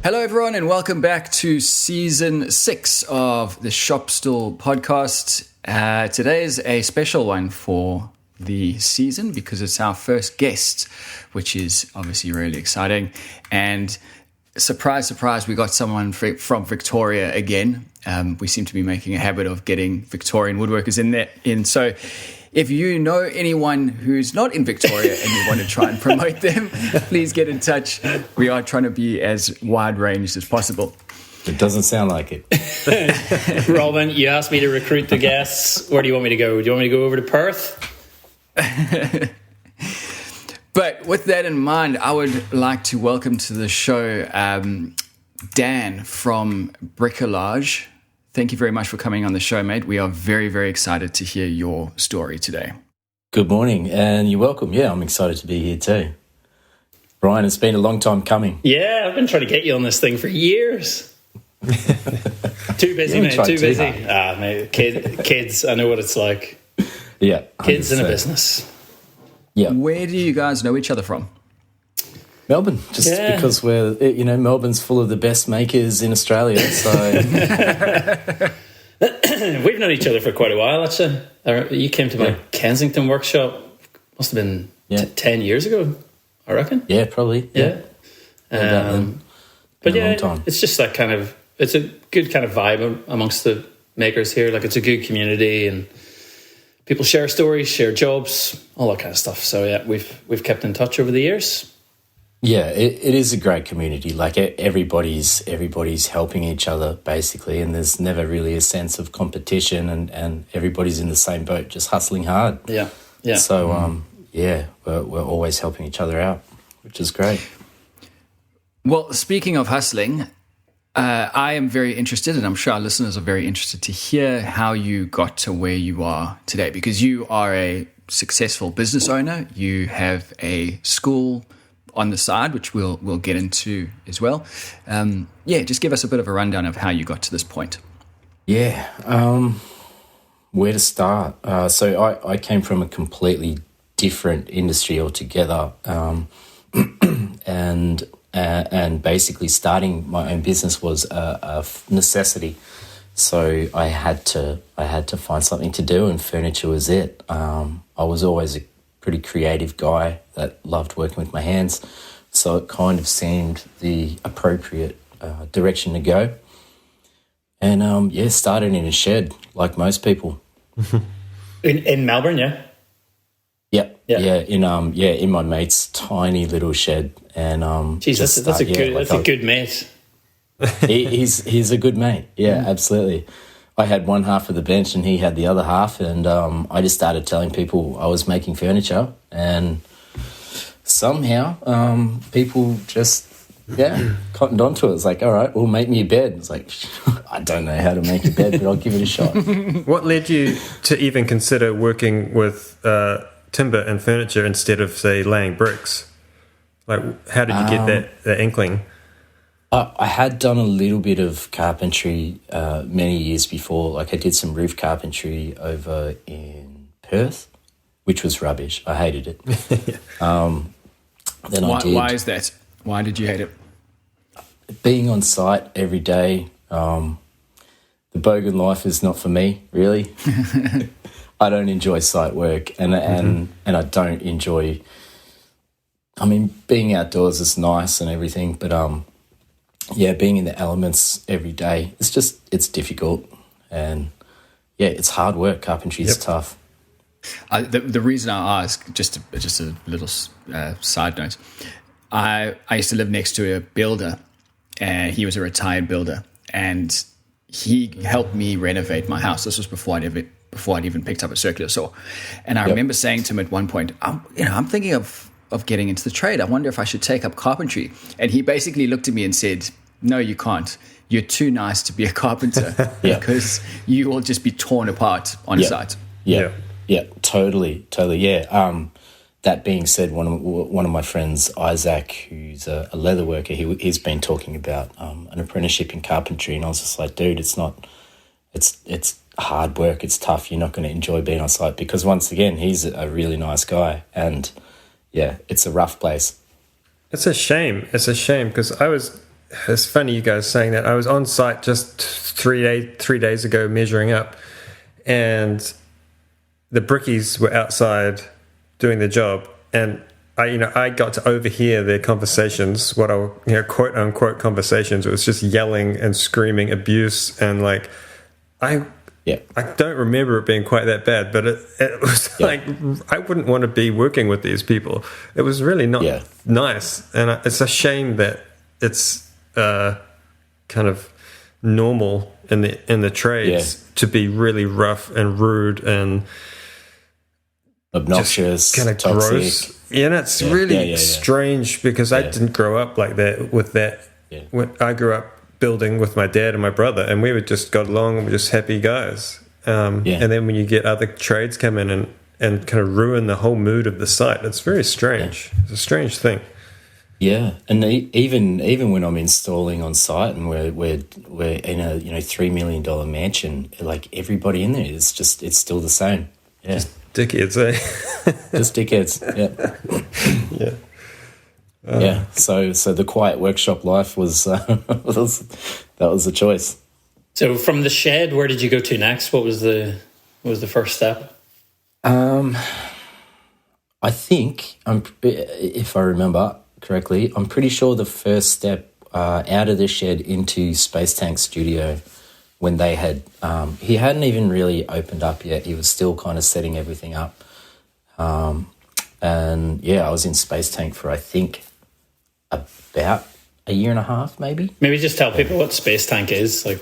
Hello, everyone, and welcome back to Season 6 of the Shop Stool Podcast. Today is a special one for the season because it's our first guest, which is obviously really exciting. And surprise, surprise, we got someone from Victoria again. We seem to be making a habit of getting Victorian woodworkers in. So if you know anyone who's not in Victoria and you want to try and promote them, please get in touch. We are trying to be as wide-ranged as possible. It doesn't sound like it. Robin, you asked me to recruit the guests. Where do you want me to go? Do you want me to go over to Perth? But with that in mind, I would like to welcome to the show Dan from Bricolage. Thank you very much for coming on the show, mate. We are very, very excited to hear your story today. Good morning, and you're welcome. Yeah, I'm excited to be here too. Brian, it's been a long time coming. Yeah, I've been trying to get you on this thing for years. Too busy, mate, too busy. Mate, kids, I know what it's like. Yeah. 100%. Kids in a business. Yeah. Where do you guys know each other from? Melbourne, because Melbourne's full of the best makers in Australia. So we've known each other for quite a while, actually. You came to my Kensington workshop, must have been 10 years ago, I reckon. Yeah, probably. Yeah. But yeah, it's just that kind of, it's a good kind of vibe amongst the makers here. Like, it's a good community and people share stories, share jobs, all that kind of stuff. So yeah, we've kept in touch over the years. Yeah, it is a great community. Like, everybody's helping each other, basically, and there's never really a sense of competition, and everybody's in the same boat, just hustling hard. Yeah. So, we're always helping each other out, which is great. Well, speaking of hustling, I am very interested, and I'm sure our listeners are very interested to hear how you got to where you are today, because you are a successful business owner. You have a school on the side, which we'll get into as well. Just give us a bit of a rundown of how you got to this point. Yeah, where to start? So I came from a completely different industry altogether, and basically starting my own business was a necessity. So I had to find something to do, and furniture was it. I was always a pretty creative guy that loved working with my hands, so it kind of seemed the appropriate direction to go. And started in a shed like most people. In Melbourne, yeah. In my mate's tiny little shed, and that's a good mate. He's a good mate. Yeah, absolutely. I had one half of the bench and he had the other half, and I just started telling people I was making furniture, and somehow people just cottoned onto it. It's like, all right, well, make me a bed. It's like, I don't know how to make a bed, but I'll give it a shot. What led you to even consider working with timber and furniture instead of, say, laying bricks? Like, how did you get that inkling? I had done a little bit of carpentry many years before. Like, I did some roof carpentry over in Perth, which was rubbish. I hated it. Why is that? Why did you hate it? Being on site every day, the bogan life is not for me, really. I don't enjoy site work, and I don't enjoy. I mean, being outdoors is nice and everything, but being in the elements every day, it's difficult, and it's hard work. Carpentry is tough. The reason I ask, just a little side note, I used to live next to a builder, and he was a retired builder, and he helped me renovate my house. This was before I'd even picked up a circular saw, and I remember saying to him at one point, I'm thinking of getting into the trade. I wonder if I should take up carpentry. And he basically looked at me and said, no, you can't. You're too nice to be a carpenter because you will just be torn apart on site. Yeah, totally. Yeah. That being said, one of my friends, Isaac, who's a leather worker, he's been talking about an apprenticeship in carpentry, and I was just like, dude, it's hard work, it's tough. You're not going to enjoy being on site, because once again, he's a really nice guy, and it's a rough place. It's a shame because I was it's funny you guys saying that. I was on site just 3 days ago measuring up, and the brickies were outside doing the job, and I got to overhear their conversations, what I quote unquote conversations. It was just yelling and screaming abuse, and like I don't remember it being quite that bad, but it was like I wouldn't want to be working with these people. It was really not nice, and it's a shame that it's kind of normal in the trades to be really rough and rude and obnoxious, kind of gross. Yeah, and it's really strange because I didn't grow up like that with that. Yeah. When I grew up building with my dad and my brother, and we would just got along and we're just happy guys. And then when you get other trades come in and kind of ruin the whole mood of the site, it's very strange. It's a strange thing. Yeah, and even when I'm installing on site and we're in a $3 million mansion, like everybody in there is just, it's still the same. Yeah, just dickheads, eh? Just dickheads. Yeah. Yeah. So the quiet workshop life was that was the choice. So from the shed, where did you go to next? What was the first step? I think if I remember correctly, I'm pretty sure the first step out of the shed into Space Tank Studio, when they had he hadn't even really opened up yet. He was still kind of setting everything up. And I was in Space Tank for I think about a year and a half, maybe. Maybe just tell people what Space Tank is. So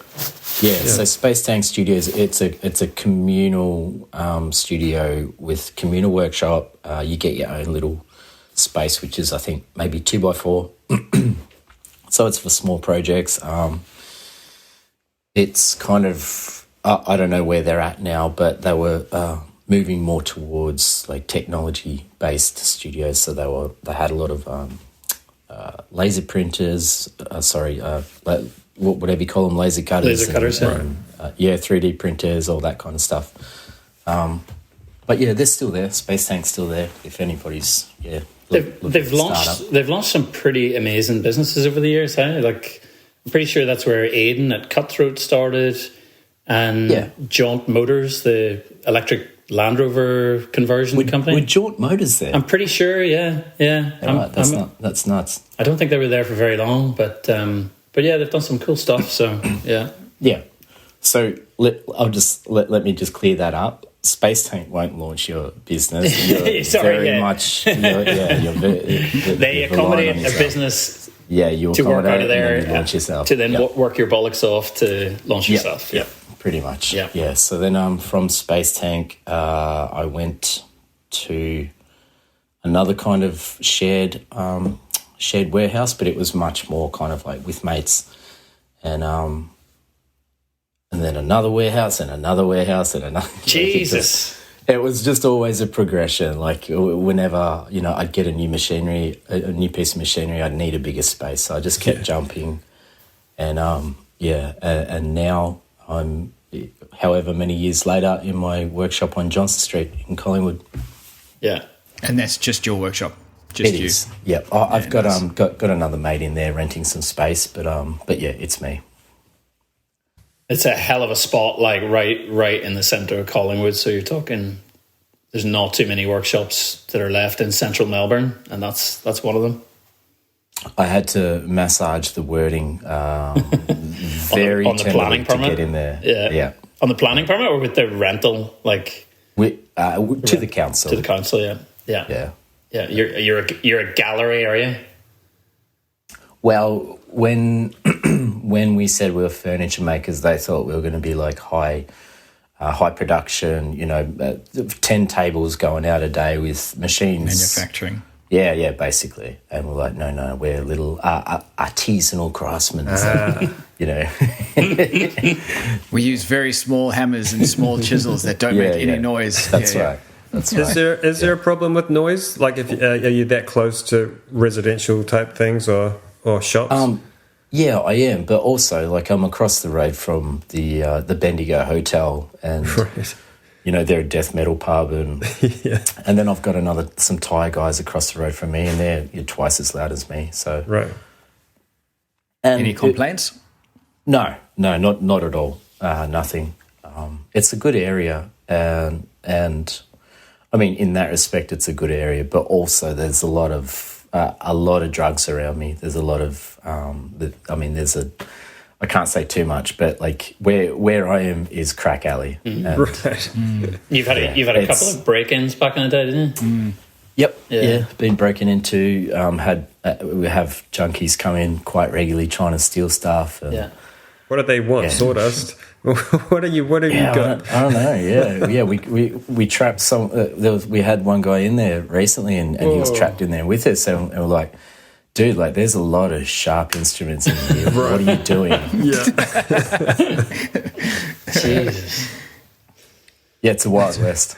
Space Tank Studios, it's a communal studio with communal workshop. You get your own little space, which is I think maybe 2x4. So it's for small projects. It's kind of I don't know where they're at now, but they were moving more towards like technology based studios. So they had a lot of laser printers, whatever you call them, laser cutters. Laser cutters, 3D printers, all that kind of stuff. But they're still there. Space Tank's still there. If anybody's, they've launched some pretty amazing businesses over the years. Like I'm pretty sure that's where Aiden at Cutthroat started, and Jaunt Motors, the electric Land Rover conversion company. With Jaunt Motors there? I'm pretty sure, yeah. That's nuts. I don't think they were there for very long, but they've done some cool stuff, so yeah. Yeah. So let me just clear that up. Space Tank won't launch your business. You're Sorry, much. They accommodate a business you to work out of there and launch yourself. To then work your bollocks off to launch yourself. Yeah. Pretty much. Yeah. So then from Space Tank, I went to another kind of shared warehouse, but it was much more kind of like with mates, and then another warehouse and another warehouse and another. Jesus. It was just always a progression. Like whenever, I'd get a new piece of machinery, I'd need a bigger space. So I just kept jumping. And, and now I'm, however many years later, in my workshop on Johnson Street in Collingwood. Yeah. And that's just your workshop? Just you? Is. Yeah. I've got another mate in there renting some space, but it's me. It's a hell of a spot, like right in the centre of Collingwood. So you're talking, there's not too many workshops that are left in central Melbourne, and that's one of them. I had to massage the wording very on the planning permit to get in there. Yeah. On the planning permit or with the rental, like to the council. To the council, yeah. You're a gallery, are you? Well, when we said we were furniture makers, they thought we were going to be like high production, 10 tables going out a day with machines. Manufacturing. Yeah, basically. And we're like, no, we're little artisanal craftsmen, We use very small hammers and small chisels that don't make any noise. That's right. That's right. Is there a problem with noise? Like, are you that close to residential type things or shops? Yeah, I am, but also like I'm across the road from the Bendigo Hotel, and they're a death metal pub, and and then I've got some Thai guys across the road from me, and they're twice as loud as me. So And Any complaints? No, not at all. Nothing. It's a good area, and I mean, in that respect, it's a good area. But also, there's a lot of drugs around me. There's a lot of, I can't say too much, but like where I am is crack alley. And, You've had a couple of break-ins back in the day, didn't you? Yep. Yeah. Been breaking into. We have junkies come in quite regularly trying to steal stuff. And, What do they want? Yeah. Sawdust? What have you got? I don't know. Yeah. We trapped some. We had one guy in there recently, and he was trapped in there with us, and we're like, dude, like, there's a lot of sharp instruments in here. What are you doing? Yeah. Jesus. Yeah, it's a Wild West.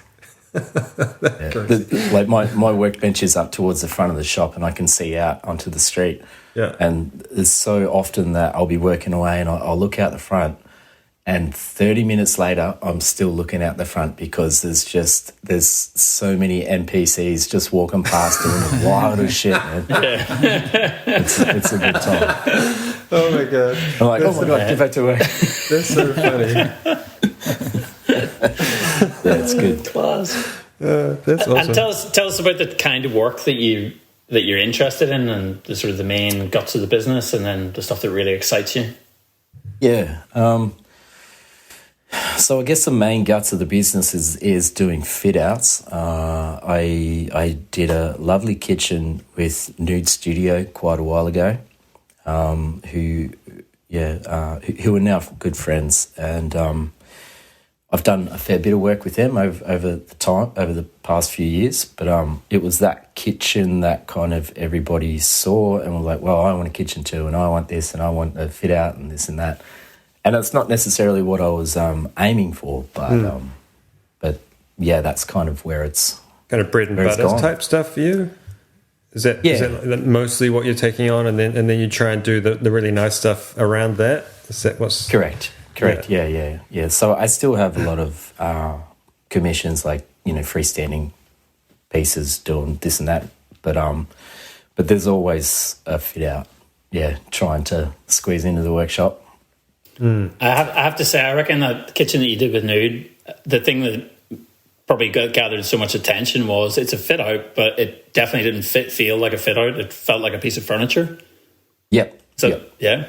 Like my workbench is up towards the front of the shop, and I can see out onto the street. Yeah. And it's so often that I'll be working away, and I'll look out the front, and 30 minutes later, I'm still looking out the front because there's so many NPCs just walking past doing the wildest shit, man. It's a good time. Oh my god! I'm like, oh my god, get back to work. That's so funny. Yeah, it's good. Class. That's awesome. And tell us about the kind of work that you're interested in, and the sort of the main guts of the business, and then the stuff that really excites you. Yeah. So I guess the main guts of the business is doing fit outs. I did a lovely kitchen with Nude Studio quite a while ago, who are now good friends, and I've done a fair bit of work with them over the past few years. But it was that kitchen that kind of everybody saw and was like, well, I want a kitchen too, and I want this, and I want a fit out, and this and that. And it's not necessarily what I was aiming for, but yeah, that's kind of where it's kind of bread and butter type stuff for you. Is that mostly what you're taking on, and then you try and do the really nice stuff around that? Is that what's correct? Yeah. So I still have a lot of commissions, like, you know, freestanding pieces doing this and that, but there's always a fit out. Yeah, trying to squeeze into the workshop. I have to say, I reckon that kitchen that you did with Nude, the thing that probably gathered so much attention was it's a fit out, but it definitely didn't feel like a fit out. It felt like a piece of furniture. Yep. Yeah.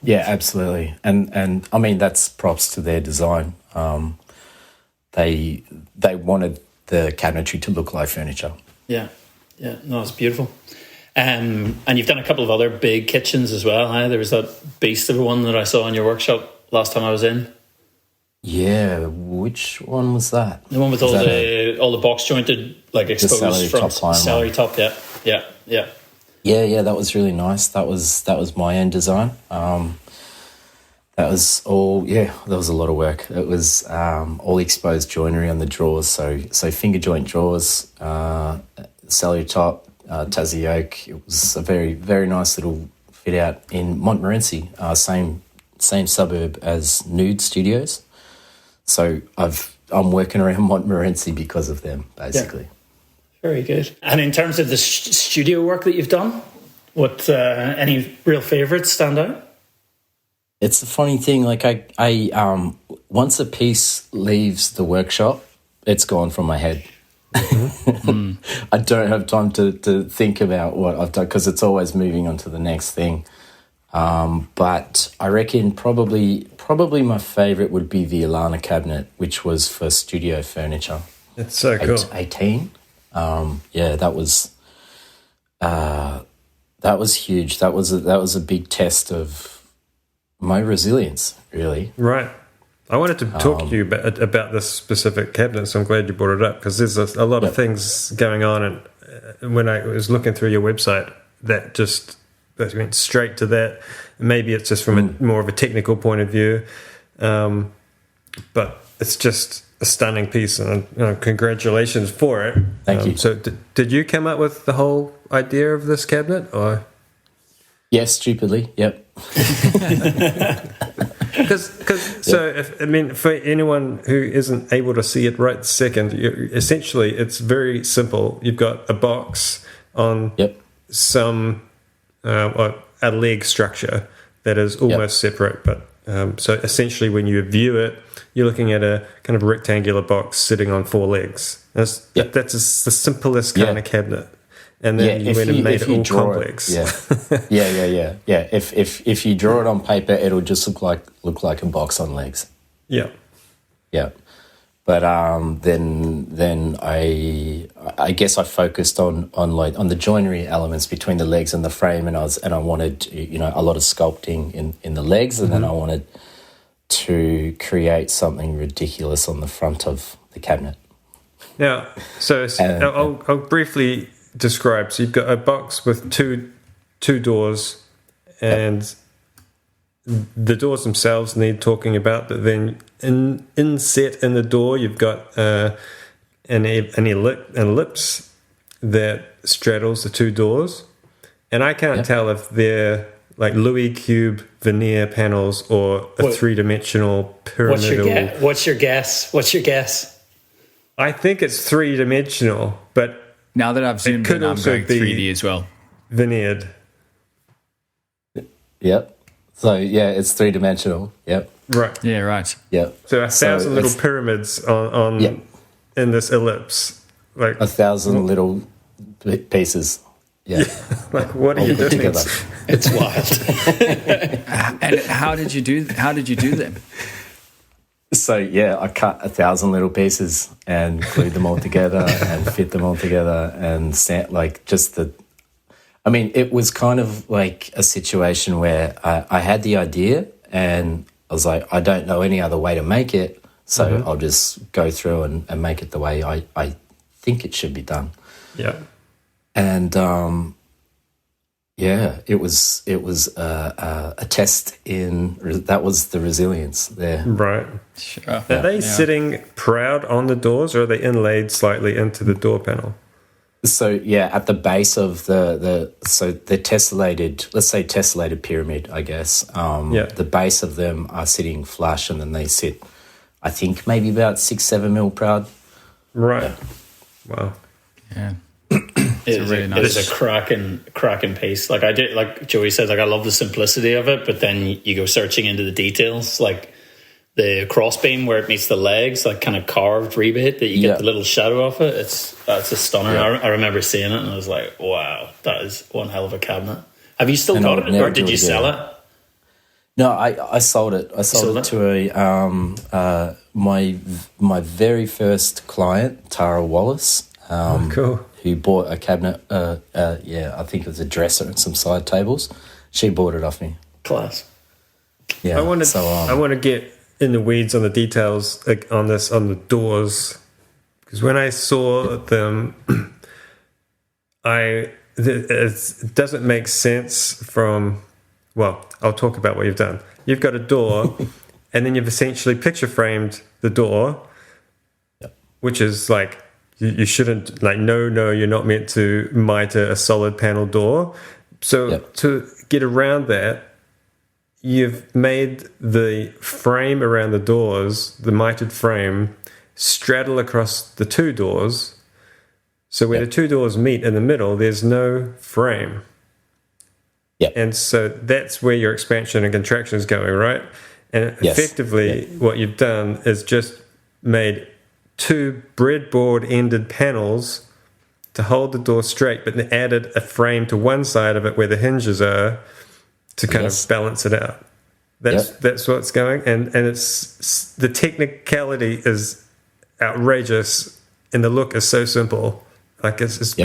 Yeah, absolutely. And I mean, that's props to their design. They wanted the cabinetry to look like furniture. Yeah. No, it's beautiful. And you've done a couple of other big kitchens as well. There was that beast of a one that I saw in your workshop last time I was in. Yeah, which one was that? The one with all the box jointed, like exposed front celery top. Yeah. Yeah, that was really nice. That was my end design. That was a lot of work. It was all exposed joinery on the drawers, so finger joint drawers, celery top, Tassie oak. It was a very, very nice little fit out in Montmorency, same suburb as Nude Studios. So I'm working around Montmorency because of them, basically. Yeah. Very good. And in terms of the studio work that you've done, what any real favourites stand out? It's a funny thing. Like I once a piece leaves the workshop, it's gone from my head. I don't have time to think about what I've done because it's always moving on to the next thing. But I reckon probably my favourite would be the Alana cabinet, which was for studio furniture. It's so cool. 18. That was huge. That was a big test of my resilience, really. Right. I wanted to talk to you about this specific cabinet, so I'm glad you brought it up because there's a lot of things going on. And when I was looking through your website, that went straight to that. Maybe it's just from more of a technical point of view, but it's just a stunning piece, and congratulations for it. Thank you. So, did you come up with the whole idea of this cabinet, or? Yes, stupidly. Yep. For anyone who isn't able to see it right this second, essentially it's very simple. You've got a box on some a leg structure that is almost separate. But so essentially, when you view it, you're looking at a kind of rectangular box sitting on 4 legs. That's the simplest kind of cabinet. And then you went and made it all complex. Yeah. If you draw it on paper, it'll just look like a box on legs. Yeah. Yeah. But then I guess I focused on the joinery elements between the legs and the frame, and I wanted a lot of sculpting in the legs, and then I wanted to create something ridiculous on the front of the cabinet. Now, so I'll briefly describe. So you've got a box with two doors, and the doors themselves need talking about, but then inset in the door you've got an ellipse that straddles the 2 doors, and I can't tell if they're like Louis cube veneer panels or a 3-dimensional pyramidal. What's your guess? I think it's 3-dimensional, but now that I've zoomed in, I'm going 3D as well. Veneered. Yep. So it's 3-dimensional. Yep. Right. Yeah. Right. Yep. So 1,000 little pyramids on in this ellipse, like 1,000 little pieces. Yeah. Like, what are you doing? Together. It's wild. And how did you do them? So I cut 1,000 little pieces and glued them all together and fit them all together and it was kind of like a situation where I had the idea and I was like, I don't know any other way to make it, so I'll just go through and make it the way I think it should be done. Yeah. And it was a test that was the resilience there. Right. Sure. Are they sitting proud on the doors, or are they inlaid slightly into the door panel? So at the base of the tessellated, let's say tessellated pyramid, I guess. The base of them are sitting flush, and then they sit, I think, maybe about 6-7 mil proud. Right. Yeah. Wow. Yeah. It is a cracking piece. Like I did, like Joey said, like I love the simplicity of it, but then you go searching into the details, like the crossbeam where it meets the legs, like kind of carved rebate that you get the little shadow off it. That's a stunner. Yeah. I remember seeing it and I was like, wow, that is one hell of a cabinet. Have you still got it, or did you sell it? No, I sold it. I sold it to my very first client, Tara Wallace. Cool. Who bought a cabinet, I think it was a dresser and some side tables. She bought it off me. Class. Yeah. I want to get in the weeds on the details on the doors, because when I saw them, it doesn't make sense from, well, I'll talk about what you've done. You've got a door, and then you've essentially picture framed the door, which is like, you shouldn't, like, no, you're not meant to mitre a solid panel door. So to get around that, you've made the frame around the doors, the mitered frame, straddle across the 2 doors. So where the 2 doors meet in the middle, there's no frame. Yep. And so that's where your expansion and contraction is going, right? And effectively what you've done is just made 2 breadboard ended panels to hold the door straight, but then added a frame to one side of it where the hinges are to kind of balance it out. That's what's going, and it's the technicality is outrageous and the look is so simple. Like it's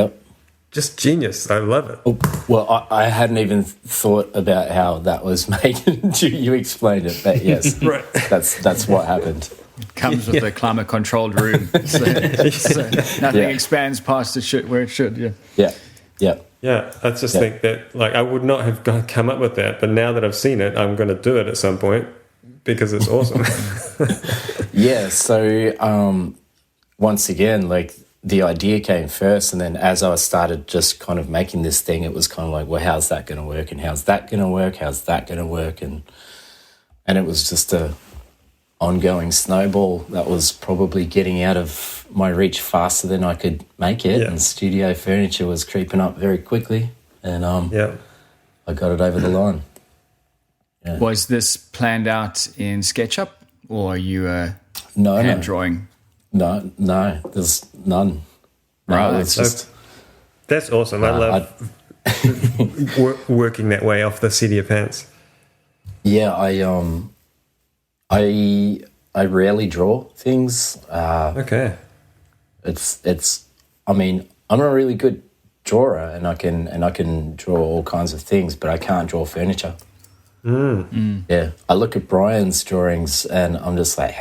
just genius. I love it. Well, I hadn't even thought about how that was made until you explained it, but yes, right. That's what happened. Comes with a climate controlled room, so nothing expands past where it should. Yeah, I just think that, like, I would not have come up with that, but now that I've seen it, I'm going to do it at some point because it's awesome. So once again, like, the idea came first, and then as I started just kind of making this thing, it was kind of like, well, how's that going to work, and how's that going to work, and it was just a ongoing snowball that was probably getting out of my reach faster than I could make it, and studio furniture was creeping up very quickly, and I got it over the line. Yeah. Was this planned out in SketchUp, or are you hand drawing? No, there's none. Right, no, it's just that's awesome. I love working that way off the seat of your pants. Yeah, I rarely draw things. Okay. It's. I mean, I'm a really good drawer, and I can draw all kinds of things, but I can't draw furniture. Yeah, I look at Brian's drawings, and I'm just like,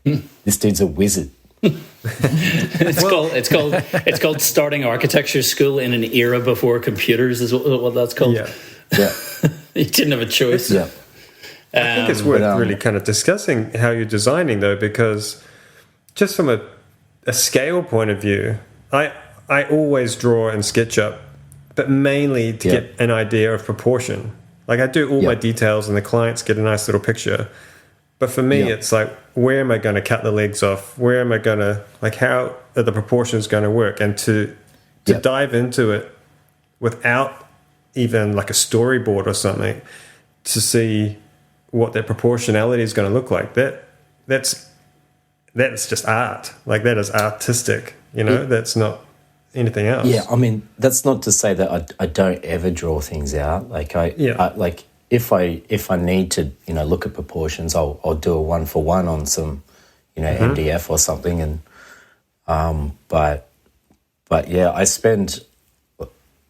this dude's a wizard. It's called starting architecture school in an era before computers, is what that's called. Yeah. You didn't have a choice. Yeah. I think it's worth really kind of discussing how you're designing, though, because just from a scale point of view, I always draw in SketchUp, but mainly to get an idea of proportion. Like, I do all my details, and the clients get a nice little picture. But for me, it's like, where am I going to cut the legs off? Where am I going to, like, how are the proportions going to work? And to dive into it without even like a storyboard or something to see what their proportionality is going to look like, that's just art. Like, that is artistic, that's not anything else. Yeah, I mean, that's not to say that I don't ever draw things out. Like, I like, if I need to, look at proportions, I'll do a 1-for-1 on some, MDF or something, and but yeah, I spend.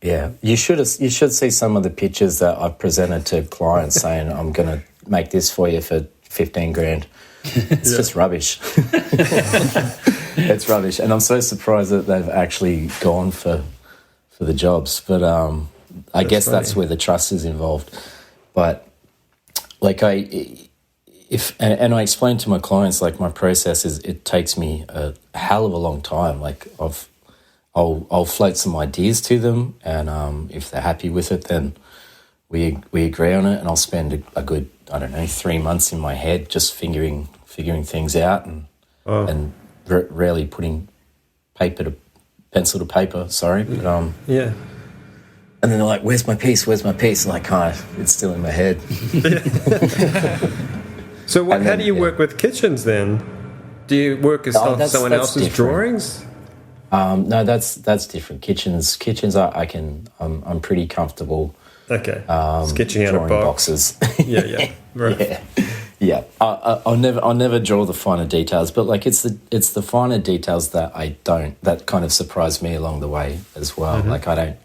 Yeah, you should see some of the pictures that I've presented to clients saying I'm going to make this for you for 15 grand. It's just rubbish. It's rubbish, and I'm so surprised that they've actually gone for the jobs. But I guess that's where the trust is involved. But like I explain to my clients, like, my process is, it takes me a hell of a long time. Like, I'll float some ideas to them, and if they're happy with it, then we agree on it, and I'll spend a good, 3 months in my head just figuring things out, and rarely putting pencil to paper. Sorry, but yeah. And then they're like, "Where's my piece? Where's my piece?" I'm like, it's still in my head. So how do you work with kitchens then? Do you work as someone else's drawings? No, that's different. Kitchens, I'm pretty comfortable. Okay. Sketching out of boxes. Yeah. Right. Yeah. I'll never draw the finer details, but like, it's the finer details that that kind of surprise me along the way as well. Mm-hmm. Like, I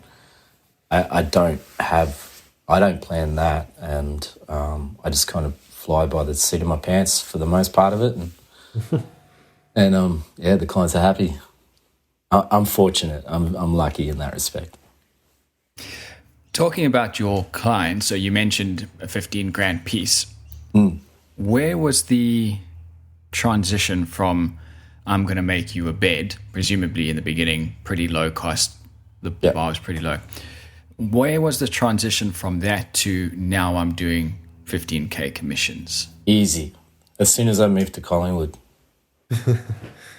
don't plan that, and I just kind of fly by the seat of my pants for the most part of it, and the clients are happy. I'm fortunate. I'm lucky in that respect. Talking about your clients, so you mentioned a 15 grand piece. Where was the transition from, I'm going to make you a bed, presumably in the beginning, pretty low cost, the bar was pretty low. Where was the transition from that to now I'm doing 15K commissions? Easy. As soon as I moved to Collingwood.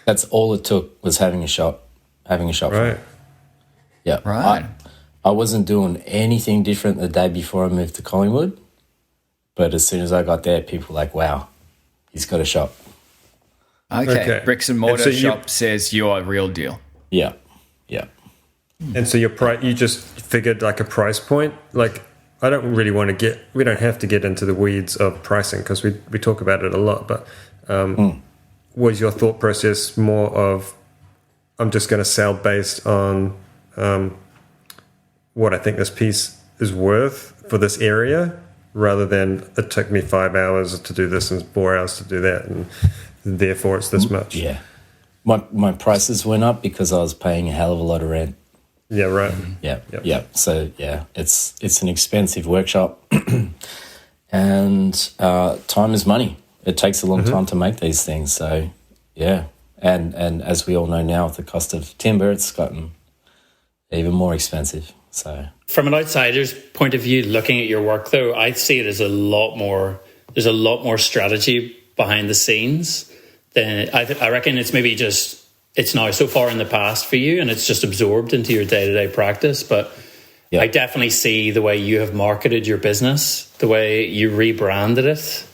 That's all it took, was having a shop. Right. Yeah. Right. I wasn't doing anything different the day before I moved to Collingwood, but as soon as I got there, people were like, wow, he's got a shop. Okay. Bricks and mortar shop says you're a real deal. Yeah. And so you just figured like a price point? Like, I don't really want to we don't have to get into the weeds of pricing, because we talk about it a lot, but was your thought process more of, I'm just going to sell based on what I think this piece is worth for this area, rather than it took me 5 hours to do this and 4 hours to do that, and therefore it's this much? Yeah. My prices went up because I was paying a hell of a lot of rent. Yeah, right. Yeah. So, it's an expensive workshop, and time is money. It takes a long time to make these things. So, yeah. And as we all know now, with the cost of timber, it's gotten even more expensive. So, from an outsider's point of view, looking at your work, though, I see it as there's a lot more strategy behind the scenes than I reckon. It's maybe just, it's now so far in the past for you, and it's just absorbed into your day-to-day practice. But Yeah. I definitely see the way you have marketed your business, the way you rebranded it,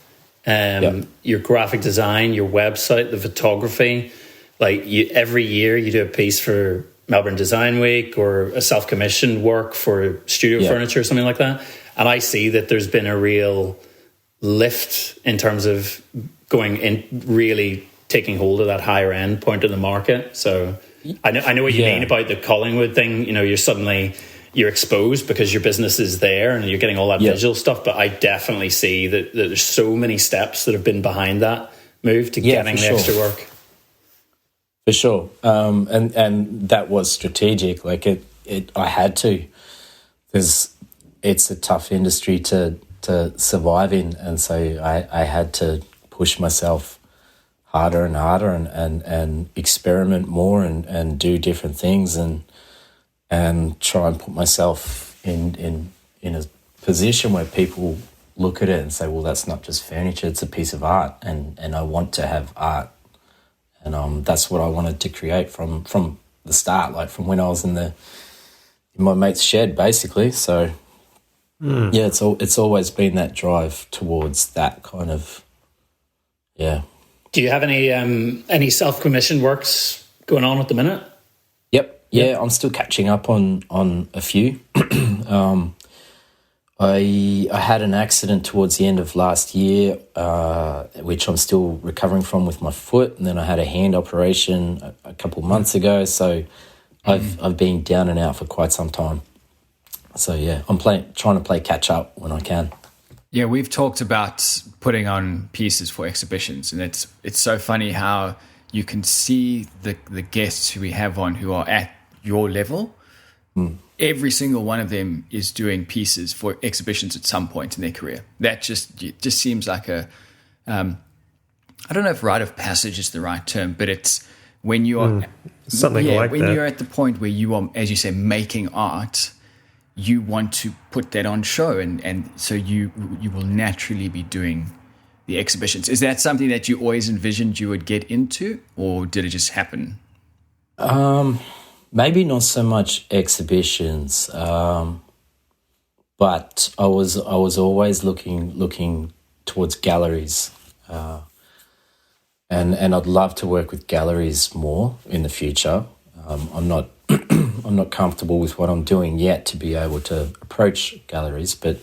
your graphic design, your website, the photography. Like every year you do a piece for Melbourne Design Week or a self-commissioned work for studio furniture or something like that. And I see that there's been a real lift in terms of going in, really taking hold of that higher end point of the market. So I know what you mean about the Collingwood thing. You know, you're exposed because your business is there and you're getting all that visual stuff. But I definitely see that there's so many steps that have been behind that move to getting the extra work. For sure. And that was strategic. Like I had to, because it's a tough industry to survive in. And so I had to push myself harder and harder and experiment more and do different things and try and put myself in a position where people look at it and say, well, that's not just furniture, it's a piece of art, and I want to have art. And that's what I wanted to create from the start, like from when I was in my mate's shed, basically. So it's always been that drive towards that kind of, Do you have any self-commissioned works going on at the minute? Yep. Yeah, I'm still catching up on a few. I had an accident towards the end of last year, which I'm still recovering from with my foot, and then I had a hand operation a couple of months ago. So I've been down and out for quite some time. So yeah, I'm trying to play catch up when I can. Yeah, we've talked about putting on pieces for exhibitions, and it's so funny how you can see the guests who we have on who are at your level. Every single one of them is doing pieces for exhibitions at some point in their career. That just seems like I don't know if rite of passage is the right term, but it's when you are you're at the point where you are, as you say, making art, you want to put that on show, and so you will naturally be doing the exhibitions. Is that something that you always envisioned you would get into, or did it just happen? Maybe not so much exhibitions, but I was always looking towards galleries, and I'd love to work with galleries more in the future. I'm not comfortable with what I'm doing yet to be able to approach galleries, but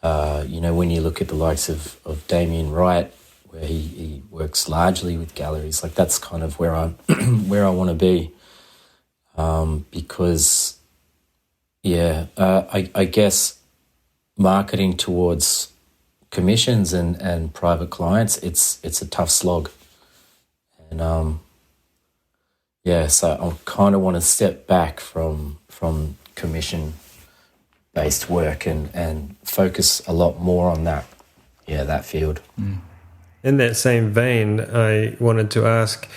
when you look at the likes of Damien Wright, where he works largely with galleries, like that's kind of where I want to be. Because, I guess marketing towards commissions and private clients, it's a tough slog. And, so I kind of want to step back from commission-based work and focus a lot more on that field. In that same vein, I wanted to ask,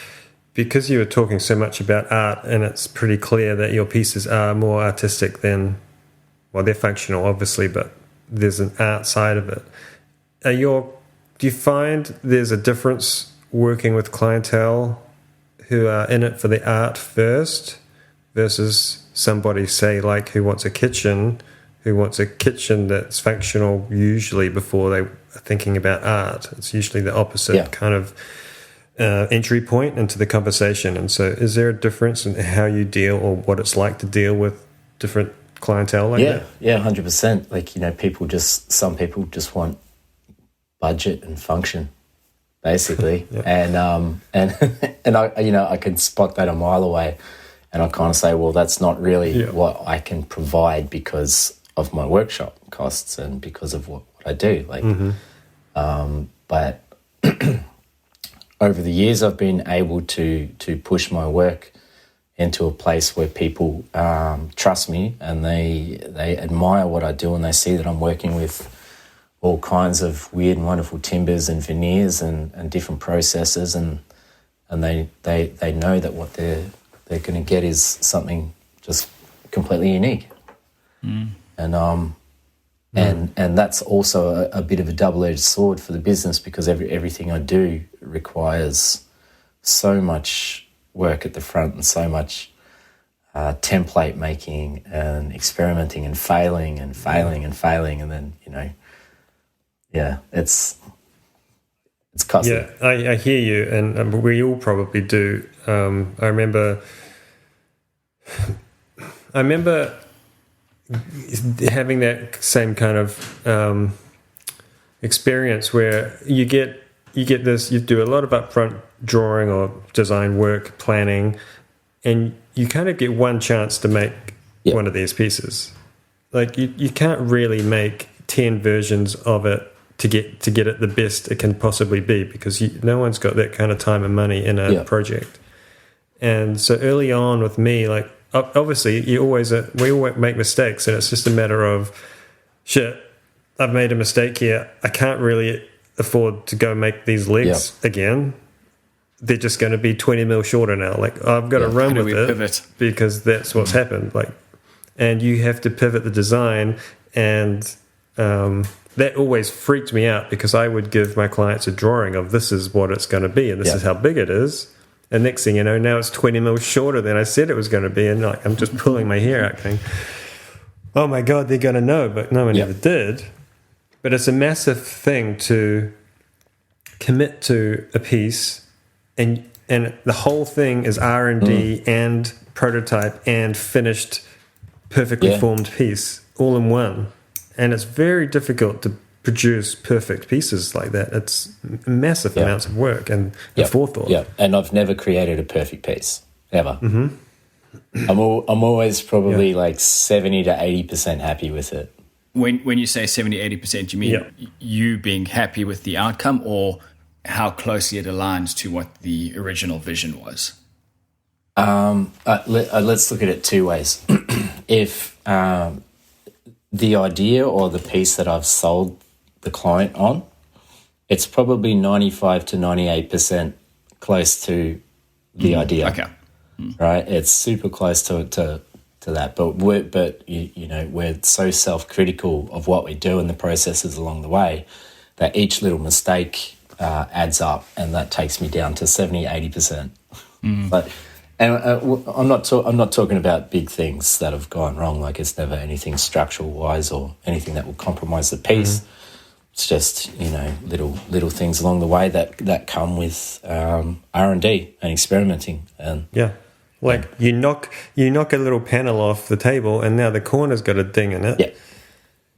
because you were talking so much about art, and it's pretty clear that your pieces are more artistic than, well, they're functional, obviously, but there's an art side of it. Do you find there's a difference working with clientele who are in it for the art first versus somebody, say, like who wants a kitchen that's functional usually before they are thinking about art? It's usually the opposite kind of entry point into the conversation. And so is there a difference in how you deal, or what it's like to deal with different clientele like that? Yeah, 100%. Like, some people just want budget and function, basically. And I can spot that a mile away, and I kind of say, well, that's not really what I can provide because of my workshop costs and because of what I do. Like, but over the years, I've been able to push my work into a place where people trust me, and they admire what I do, and they see that I'm working with all kinds of weird and wonderful timbers and veneers and different processes, and they know that what they're going to get is something just completely unique. And that's also a bit of a double-edged sword for the business, because everything I do requires so much work at the front and so much template making and experimenting and failing and failing and failing, and then it's costly. Yeah, I hear you, and we all probably do. I remember having that same kind of experience where you get this. You do a lot of upfront drawing or design work, planning, and you kind of get one chance to make one of these pieces. Like you can't really make 10 versions of it to get it the best it can possibly be, because no one's got that kind of time and money in a project. And so early on with me, like obviously we all make mistakes, and it's just a matter of shit, I've made a mistake here. I can't really afford to go make these legs again. They're just going to be 20 mil shorter now. Like I've got to run with it pivot? Because that's what's happened. Like, and you have to pivot the design, and that always freaked me out, because I would give my clients a drawing of this is what it's going to be, and this is how big it is. And next thing you know, now it's 20 mil shorter than I said it was going to be, and like I'm just pulling my hair out, going, "Oh my god, they're going to know," but no one ever did. But it's a massive thing to commit to a piece. And the whole thing is R&D and prototype and finished, perfectly formed piece all in one. And it's very difficult to produce perfect pieces like that. It's massive amounts of work and forethought. Yeah, and I've never created a perfect piece, ever. Mm-hmm. I'm always probably like 70 to 80% happy with it. When you say 70, 80%, you mean you being happy with the outcome, or how closely it aligns to what the original vision was? Let's look at it two ways. If the idea or the piece that I've sold the client on, it's probably 95 to 98% close to the idea. Okay. Right? It's super close to that. But we're so self-critical of what we do and the processes along the way that each little mistake adds up, and that takes me down to 70, 80%. But I'm not talking about big things that have gone wrong. Like it's never anything structural wise or anything that will compromise the piece. It's just little things along the way that come with R&D and experimenting. And like you knock a little panel off the table, and now the corner's got a ding in it. Yeah.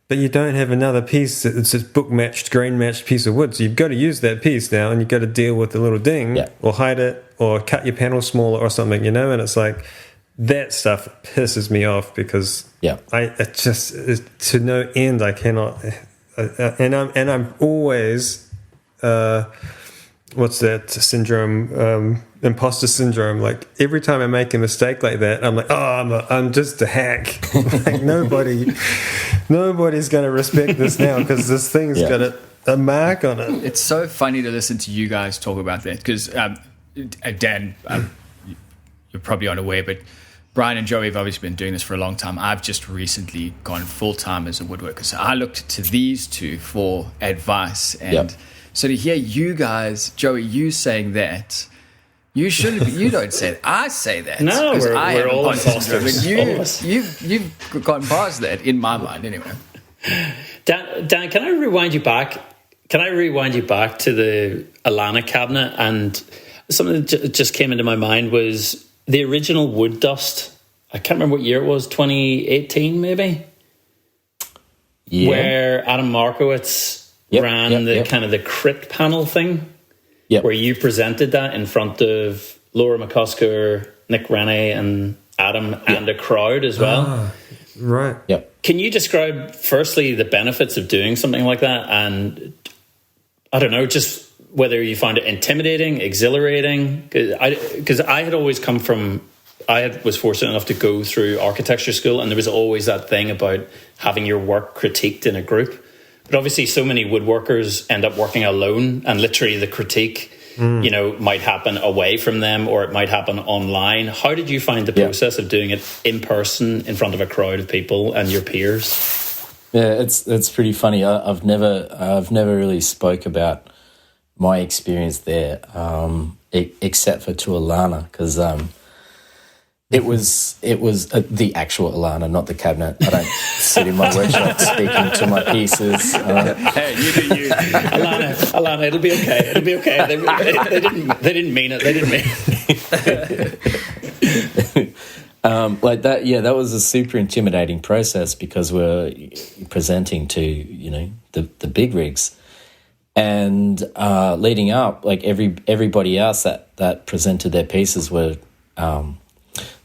But you don't have another piece that's a book-matched, grain-matched piece of wood. So you've got to use that piece now, and you've got to deal with the little ding or hide it or cut your panel smaller or something, and it's like that stuff pisses me off, because it just to no end. I cannot, and I'm always what's that syndrome? Imposter syndrome. Like every time I make a mistake like that, I'm like, I'm just a hack. Like nobody's going to respect this now, because this thing's got a mark on it. It's so funny to listen to you guys talk about that, because Dan, you're probably unaware, but Brian and Joey have obviously been doing this for a long time. I've just recently gone full-time as a woodworker, so I looked to these two for advice, and so to hear you guys, Joey, you saying that, you shouldn't. You don't say it. I say that. No, we're all imposters. You've gotten past that in my mind, anyway. Dan, can I rewind you back? Can I rewind you back to the Alana cabinet? And something that just came into my mind was the original wood dust. I can't remember what year it was. 2018, maybe. Yeah. Where Adam Markowitz ran the kind of the crit panel thing. Yep. Where you presented that in front of Laura McCusker, Nick Rennie, and Adam, and a crowd as well. Right. Yep. Can you describe, firstly, the benefits of doing something like that? And I don't know, just whether you find it intimidating, exhilarating? Because I had always come from, was fortunate enough to go through architecture school, and there was always that thing about having your work critiqued in a group. But obviously, so many woodworkers end up working alone, and literally the critique, might happen away from them, or it might happen online. How did you find the process of doing it in person in front of a crowd of people and your peers? Yeah, it's pretty funny. I've never really spoke about my experience there, except for to Alana, because It was the actual Alana, not the cabinet. I don't sit in my workshop speaking to my pieces. Hey, you do you. Alana, it'll be okay. It'll be okay. They didn't mean it. They didn't mean it. Like that, yeah, that was a super intimidating process because we're presenting to, the big rigs. And leading up, like everybody else that presented their pieces were...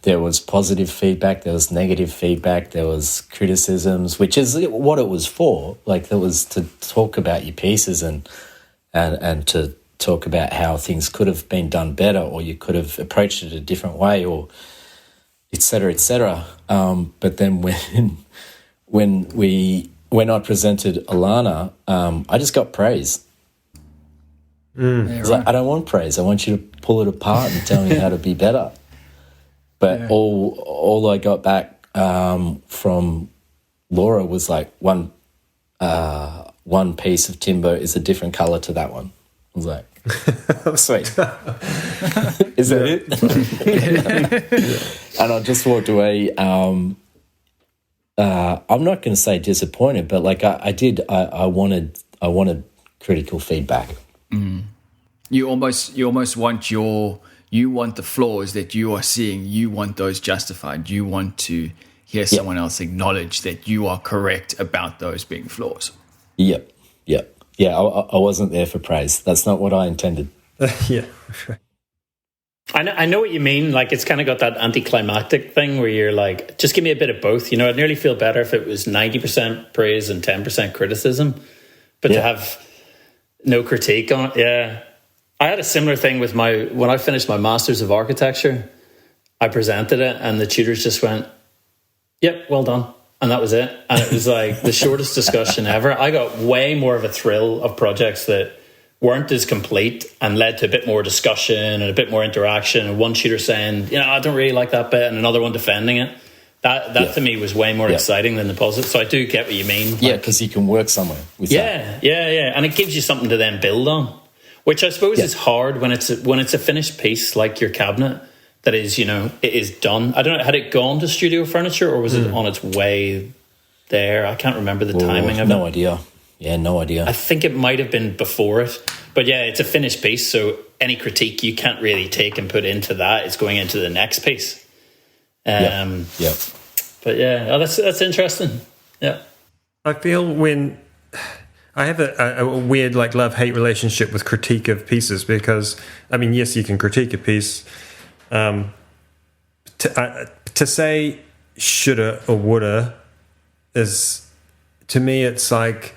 there was positive feedback, there was negative feedback, there was criticisms, which is what it was for. Like, that was to talk about your pieces and to talk about how things could have been done better, or you could have approached it a different way, or et cetera, et cetera. But then when I presented Alana, I just got praise. It's like, I don't want praise. I want you to pull it apart and tell me how to be better. But all I got back from Laura was like one piece of timber is a different colour to that one. I was like, sweet. Is that it? And I just walked away. I'm not going to say disappointed, but like I wanted critical feedback. You almost want you want the flaws that you are seeing. You want those justified. You want to hear someone else acknowledge that you are correct about those being flaws. Yep. Yeah, I wasn't there for praise. That's not what I intended. Yeah. I know what you mean. Like, it's kind of got that anticlimactic thing where you're like, just give me a bit of both. I'd nearly feel better if it was 90% praise and 10% criticism. But to have no critique on it, yeah. I had a similar thing with when I finished my Masters of Architecture, I presented it and the tutors just went, yep, well done. And that was it. And it was like the shortest discussion ever. I got way more of a thrill of projects that weren't as complete and led to a bit more discussion and a bit more interaction. And one tutor saying, I don't really like that bit, and another one defending it. That to me was way more exciting than the positive. So I do get what you mean. Yeah, because you can work somewhere with that. Yeah. And it gives you something to then build on. Which I suppose is hard when it's a finished piece like your cabinet that is, it is done. I don't know, had it gone to studio furniture or was it on its way there? I can't remember the timing of it. No idea. Yeah, no idea. I think it might have been before it. But yeah, it's a finished piece, so any critique you can't really take and put into that. It's going into the next piece. But yeah, that's interesting. Yeah. I feel when... I have a weird love-hate relationship with critique of pieces because, yes, you can critique a piece. To say shoulda or woulda is, to me, it's like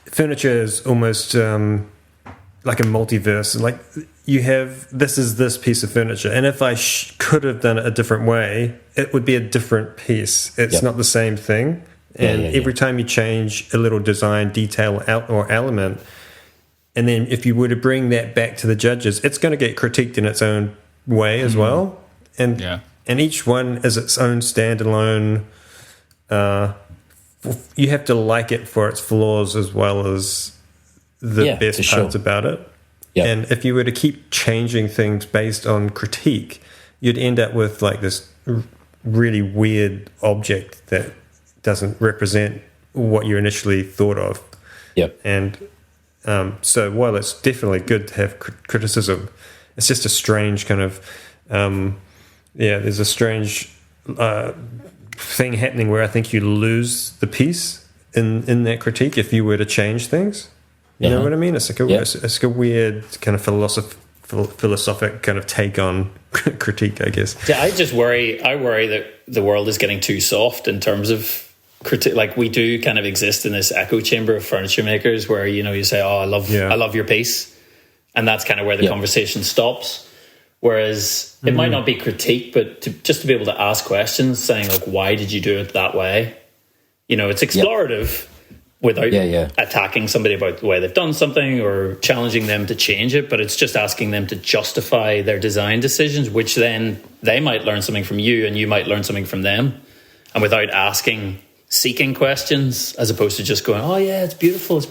furniture is almost like a multiverse. Like, you have this piece of furniture, and if I could have done it a different way, it would be a different piece. It's not the same thing. And every time you change a little design detail or element, and then if you were to bring that back to the judges, it's going to get critiqued in its own way as well. And each one is its own standalone. You have to like it for its flaws as well as the best parts about it. Yep. And if you were to keep changing things based on critique, you'd end up with like this really weird object that doesn't represent what you initially thought of. Yep. And so while it's definitely good to have criticism, it's just a strange kind of there's a strange thing happening where I think you lose the piece in that critique if you were to change things. You know what I mean? It's like it's a weird kind of philosophic kind of take on critique, I guess. Yeah, I worry that the world is getting too soft in terms of critique. Like, we do kind of exist in this echo chamber of furniture makers where, you say, I love your piece. And that's kind of where the conversation stops. Whereas it might not be critique, but just to be able to ask questions saying, like, why did you do it that way? It's explorative without attacking somebody about the way they've done something or challenging them to change it. But it's just asking them to justify their design decisions, which then they might learn something from you and you might learn something from them. And without seeking questions, as opposed to just going, oh yeah, it's beautiful.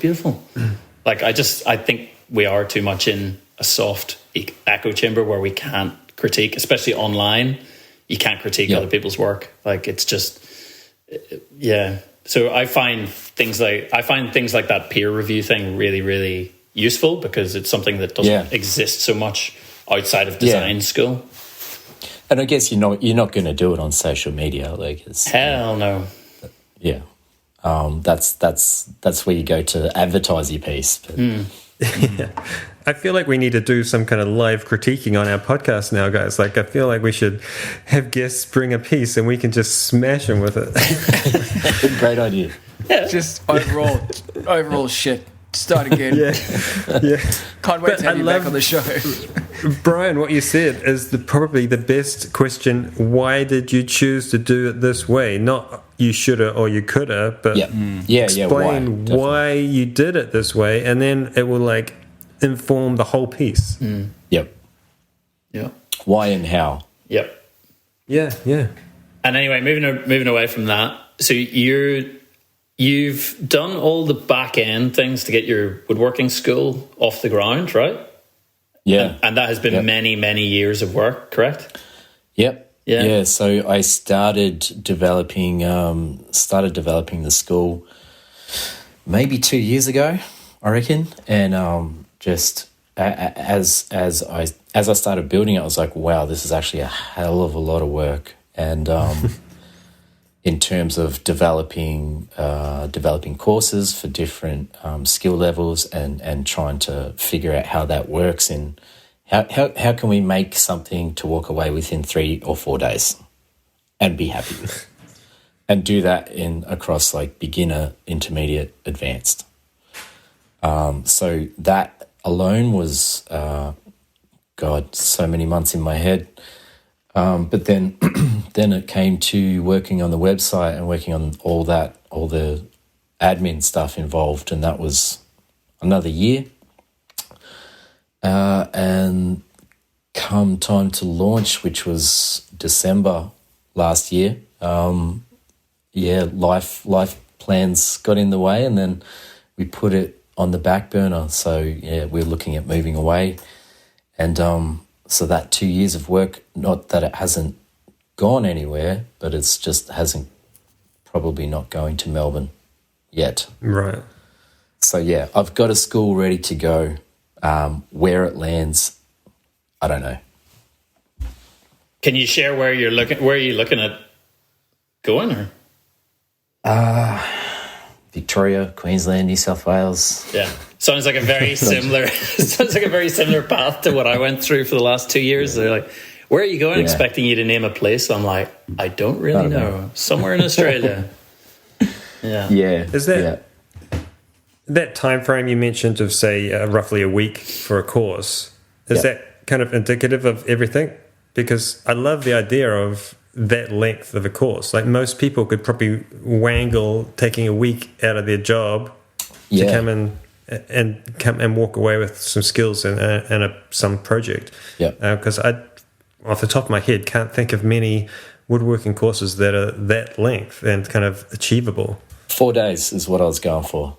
Like, I think we are too much in a soft echo chamber where we can't critique, especially online. you can't critique Yeah. other people's work. Like, it's just, yeah. So I find things like that peer review thing really, really useful, because it's something that doesn't exist so much outside of design school. And I guess you're not going to do it on social media. Like, it's Hell no. yeah. That's where you go to advertise your piece. But, Yeah. I feel like we need to do some kind of live critiquing on our podcast now, guys. Like, I feel like we should have guests bring a piece and we can just smash them with it. Great idea. Yeah. Just overall shit. Start again. Yeah. Can't wait But to have I you love- back on the show. Brian, what you said is probably the best question. Why did you choose to do it this way? Not you shoulda or you coulda, but explain why you did it this way, and then it will like inform the whole piece. Yep. Yeah. Why and how. Yep. Yeah. And anyway, moving away from that, so you've done all the back end things to get your woodworking school off the ground, right? Yeah. And that has been many, many years of work, correct? Yep. Yeah. Yeah. So I started developing the school maybe 2 years ago, I reckon. And just as I started building it, I was like, wow, this is actually a hell of a lot of work. And in terms of developing courses for different skill levels and trying to figure out how that works, and how can we make something to walk away with in 3 or 4 days and be happy with, and do that across like beginner, intermediate, advanced. So that alone was so many months in my head. But then it came to working on the website and working on all the admin stuff involved, and that was another year. And come time to launch, which was December last year, life plans got in the way, and then we put it on the back burner. So we're looking at moving away, and so that 2 years of work, not that it hasn't gone anywhere, but it's just probably not going to Melbourne yet. Right. So I've got a school ready to go. Where it lands, I don't know. Can you share where you're looking at going? Or? Victoria, Queensland, New South Wales. Yeah, sounds like a very similar. Sounds like a very similar path to what I went through for the last 2 years. They're like, "Where are you going?" Expecting you to name a place. I'm like, I don't really know. Somewhere in Australia. Yeah. Is that time frame you mentioned of say roughly a week for a course? Is that kind of indicative of everything? Because I love the idea of that length of a course. Like, most people could probably wangle taking a week out of their job to come and walk away with some skills and some project. Yeah. Because I, off the top of my head, can't think of many woodworking courses that are that length and kind of achievable. 4 days is what I was going for.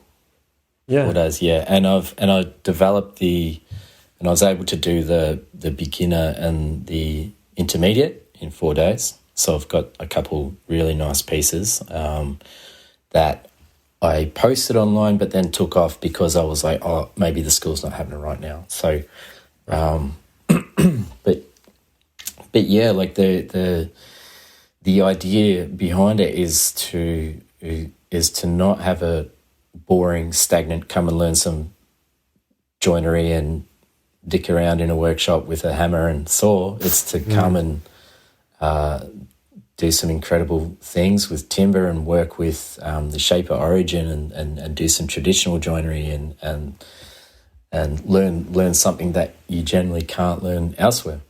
Yeah. 4 days, and I developed and I was able to do the beginner and the intermediate in 4 days. So I've got a couple really nice pieces that I posted online, but then took off because I was like, oh, maybe the school's not happening right now. So, but yeah, like the idea behind it is to not have a boring, stagnant, come and learn some joinery and dick around in a workshop with a hammer and saw. It's to come and do some incredible things with timber and work with the shaper origin and do some traditional joinery and learn something that you generally can't learn elsewhere.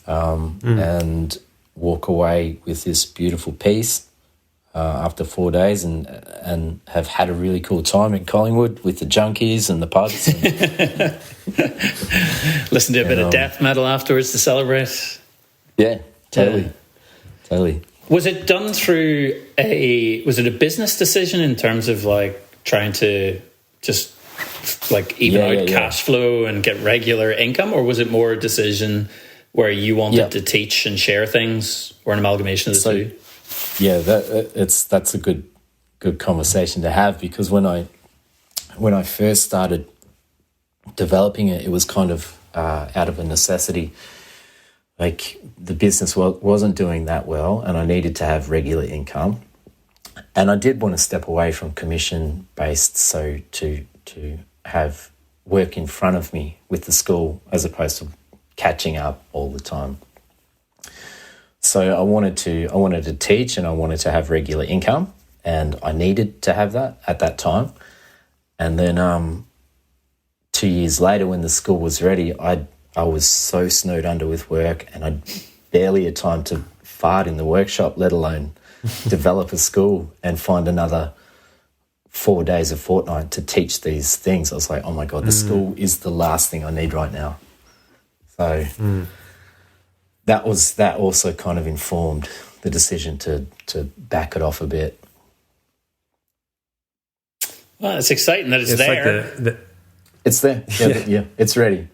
And walk away with this beautiful piece after 4 days and have had a really cool time in Collingwood with the junkies and the pubs. Listen to a bit of death metal afterwards to celebrate. Yeah, totally. Was it done through was it a business decision in terms of like trying to just like even out cash flow and get regular income, or was it more a decision where you wanted to teach and share things, or an amalgamation of the two? Yeah, that's a good conversation to have, because when I first started developing it, it was kind of out of a necessity. Like, the business wasn't doing that well, and I needed to have regular income, and I did want to step away from commission based, so to have work in front of me with the school as opposed to catching up all the time. So I wanted to teach, and I wanted to have regular income, and I needed to have that at that time. And then 2 years later, when the school was ready, I was so snowed under with work, and I barely had time to fart in the workshop, let alone develop a school and find another 4 days a fortnight to teach these things. I was like, oh my God, the school is the last thing I need right now. So that also kind of informed the decision to back it off a bit. Well, it's exciting that it's there. Like it's there. Yeah, it's ready.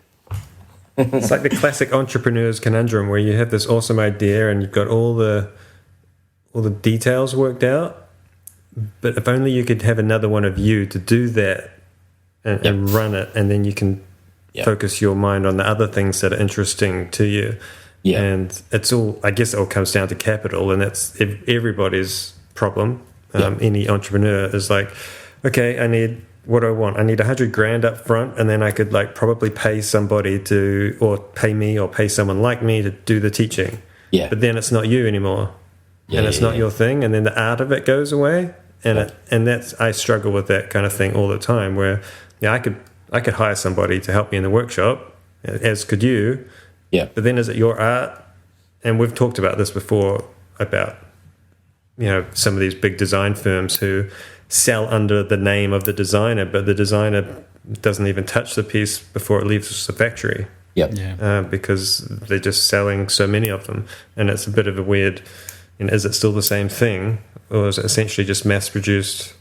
It's like the classic entrepreneur's conundrum, where you have this awesome idea and you've got all the details worked out, but if only you could have another one of you to do that and run it, and then you can focus your mind on the other things that are interesting to you. Yeah. And it's all, I guess it all comes down to capital, and that's everybody's problem. Any entrepreneur is like, okay, I need, what do I want? I need $100,000 up front, and then I could probably pay somebody or pay me or pay someone like me to do the teaching. Yeah. But then it's not you anymore. And it's not your thing, and then the art of it goes away. And I struggle with that kind of thing all the time, where I could hire somebody to help me in the workshop, as could you. Yeah. But then is it your art? And we've talked about this before, about some of these big design firms who sell under the name of the designer, but the designer doesn't even touch the piece before it leaves the factory. Yep. Yeah. Because they're just selling so many of them, and it's a bit of a weird. Is it still the same thing, or is it essentially just mass-produced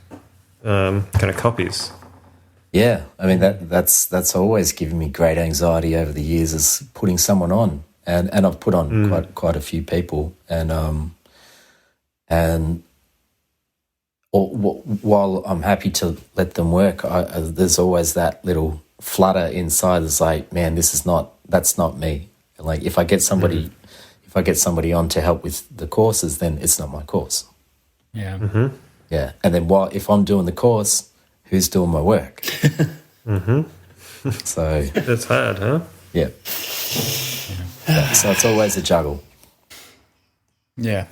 kind of copies? Yeah, I mean that's always given me great anxiety over the years, is putting someone on, and I've put on quite a few people, and while I'm happy to let them work, there's always that little flutter inside that's like, man, that's not me. Like, if I get somebody. If I get somebody on to help with the courses, then it's not my course. Yeah. Mm-hmm. Yeah. And then if I'm doing the course, who's doing my work? Mm-hmm. So that's hard, huh? Yeah. So it's always a juggle. Yeah.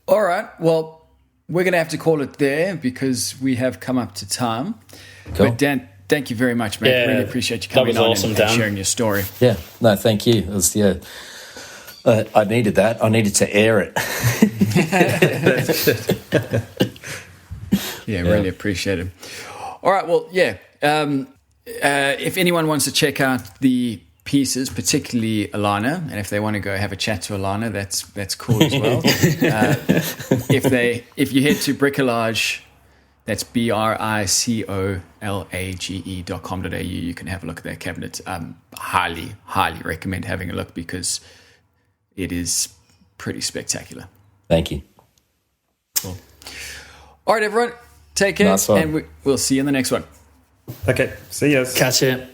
All right. Well, we're going to have to call it there, because we have come up to time. Cool. But Dan, thank you very much, mate. Yeah, really appreciate you coming on and sharing your story. Yeah, no, thank you. It was, I needed that. I needed to air it. Really appreciate it. All right, well, if anyone wants to check out the pieces, particularly Alana, and if they want to go have a chat to Alana, that's cool as well. If you head to Bricolage, that's bricolage.com.au. You can have a look at their cabinet. Highly, highly recommend having a look, because it is pretty spectacular. Thank you. Cool. All right, everyone. Take care, and we'll see you in the next one. Okay. See you. Catch you.